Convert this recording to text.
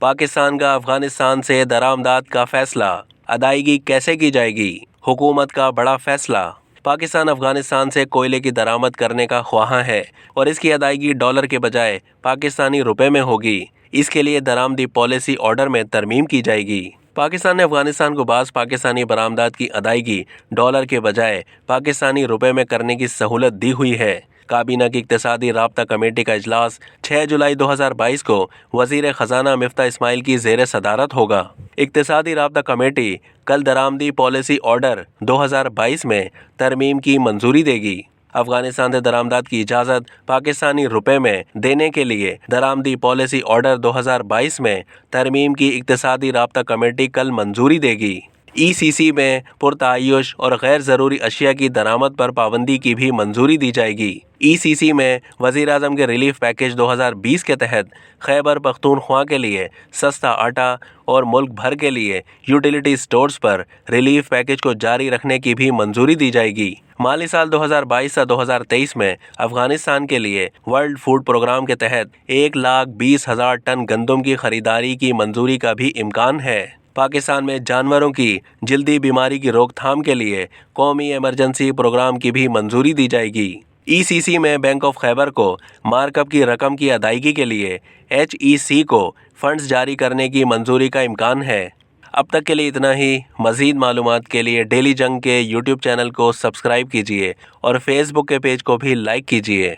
पाकिस्तान का अफगानिस्तान से दरामदात का फैसला, अदायगी कैसे की जाएगी? हुकूमत का बड़ा फैसला। पाकिस्तान अफगानिस्तान से कोयले की दरामद करने का ख्वाहां है और इसकी अदायगी डॉलर के बजाय पाकिस्तानी रुपए में होगी। इसके लिए दरामदी पॉलिसी ऑर्डर में तरमीम की जाएगी। पाकिस्तान ने अफगानिस्तान को बाज़ पाकिस्तानी बरामदात की अदायगी डॉलर के बजाय पाकिस्तानी रुपए में करने की सहूलत दी हुई है। काबीना की इक्तिसादी राब्ता कमेटी का इजलास 6 जुलाई 2022 को वज़ीर ख़जाना मिफ्ता इस्माइल की ज़ेर सदारत होगा। इक्तिसादी राब्ता कमेटी कल दरामदी पॉलिसी ऑर्डर 2022 में तरमीम की मंजूरी देगी। अफगानिस्तान से दरामदात की इजाज़त पाकिस्तानी रुपए में देने के लिए दरामदी पॉलिसी ऑर्डर 2022 में तरमीम की इक्तिसादी राब्ता कमेटी कल मंजूरी देगी। ECC में पुरतायुश और गैर ज़रूरी अशिया की दरामद पर पाबंदी की भी मंजूरी दी जाएगी। ECC में वज़ीर आज़म के रिलीफ पैकेज 2020 के तहत खैबर पख्तूनख्वा के लिए सस्ता आटा और मुल्क भर के लिए यूटिलिटी स्टोर्स पर रिलीफ पैकेज को जारी रखने की भी मंजूरी दी जाएगी। माली साल 2022 से 2023 में अफगानिस्तान के लिए वर्ल्ड फूड प्रोग्राम के तहत 1,20,000 टन गंदम की खरीदारी की मंजूरी का भी इम्कान है। पाकिस्तान में जानवरों की जल्दी बीमारी की रोकथाम के लिए कौमी इमरजेंसी प्रोग्राम की भी मंजूरी दी जाएगी। ECC में बैंक ऑफ खैबर को मार्कअप की रकम की अदायगी के लिए HEC को फंड्स जारी करने की मंजूरी का इम्कान है। अब तक के लिए इतना ही। मज़ीद मालूमात के लिए डेली जंग के YouTube चैनल को सब्सक्राइब कीजिए और फेसबुक के पेज को भी लाइक कीजिए।